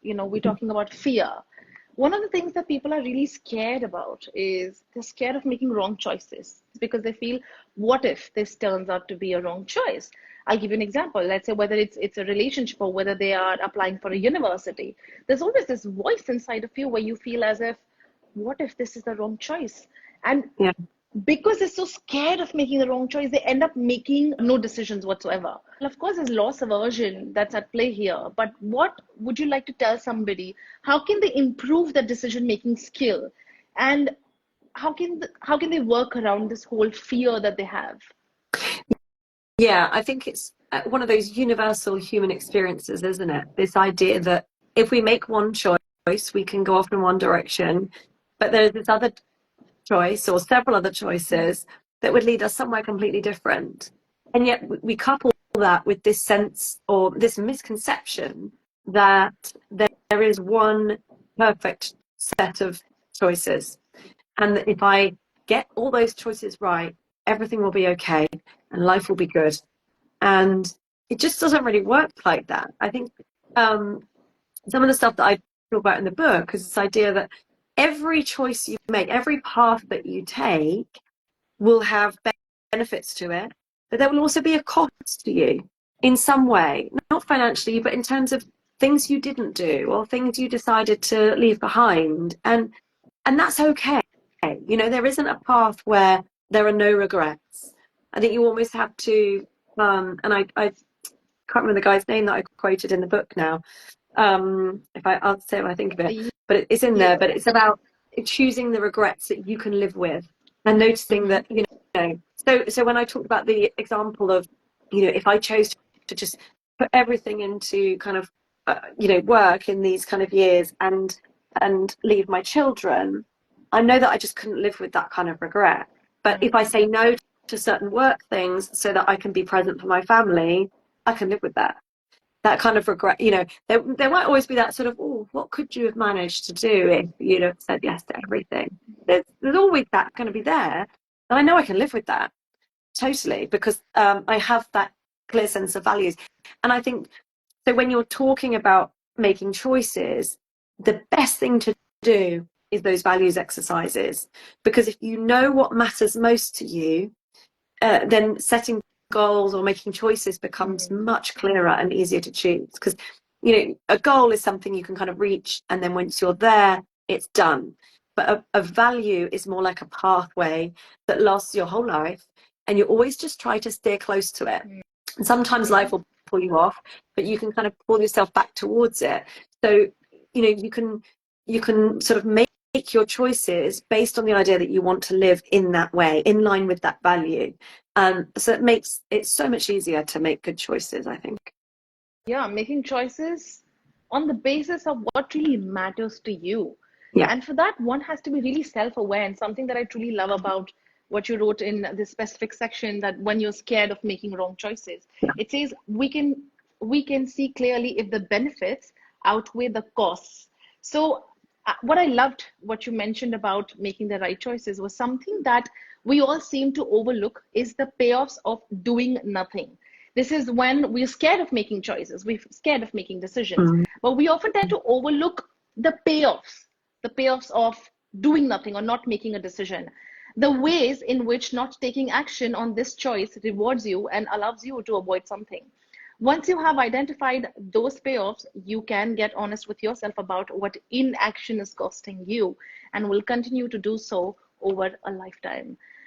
we're talking about fear. One of the things that people are really scared about is they're scared of making wrong choices because they feel, what if this turns out to be a wrong choice? I'll give you an example. Let's say whether it's a relationship or whether they are applying for a university. There's always this voice inside of you where you feel as if, what if this is the wrong choice? And Yeah. because they're so scared of making the wrong choice, they end up making no decisions whatsoever. And of course, there's loss aversion that's at play here. But what would you like to tell somebody? How can they improve their decision making skill? And how can they work around this whole fear that they have? Yeah, I think it's one of those universal human experiences, isn't it? This idea that if we make one choice, we can go off in one direction, but there's this other choice or several other choices that would lead us somewhere completely different. And yet we couple that with this sense or this misconception that there is one perfect set of choices. And that if I get all those choices right, everything will be okay and life will be good. And it just doesn't really work like that. I think some of the stuff that I talk about in the book is this idea that every choice you make, every path that you take will have benefits to it, but there will also be a cost to you in some way, not financially, but in terms of things you didn't do or things you decided to leave behind. And that's okay. There isn't a path where there are no regrets. I think you almost have to, and I can't remember the guy's name that I quoted in the book now. I'll say what I think of it, but it's in there. But it's about choosing the regrets that you can live with, and noticing that So when I talked about the example of, if I chose to just put everything into kind of, work in these kind of years and leave my children, I know that I just couldn't live with that kind of regret. But if I say no to certain work things so that I can be present for my family, I can live with that. That kind of regret, there might always be that sort of, oh, what could you have managed to do if you'd have said yes to everything? There's always that going to be there. And I know I can live with that totally because I have that clear sense of values. And I think, so when you're talking about making choices, the best thing to do is those values exercises. Because if you know what matters most to you, then setting goals or making choices becomes much clearer and easier to choose, because a goal is something you can kind of reach, and then once you're there, it's done. But a value is more like a pathway that lasts your whole life, and you always just try to steer close to it. And sometimes life will pull you off, but you can kind of pull yourself back towards it. So you can sort of make your choices based on the idea that you want to live in that way, in line with that value. So it makes it so much easier to make good choices, I think. Yeah, making choices on the basis of what really matters to you. Yeah. And for that, one has to be really self-aware. And something that I truly love about what you wrote in this specific section, that when you're scared of making wrong choices, it says we can see clearly if the benefits outweigh the costs. So what I loved, what you mentioned about making the right choices, was something that we all seem to overlook, is the payoffs of doing nothing. This is when we're scared of making choices, we're scared of making decisions, but we often tend to overlook the payoffs of doing nothing or not making a decision. The ways in which not taking action on this choice rewards you and allows you to avoid something. Once you have identified those payoffs, you can get honest with yourself about what inaction is costing you, and will continue to do so over a lifetime.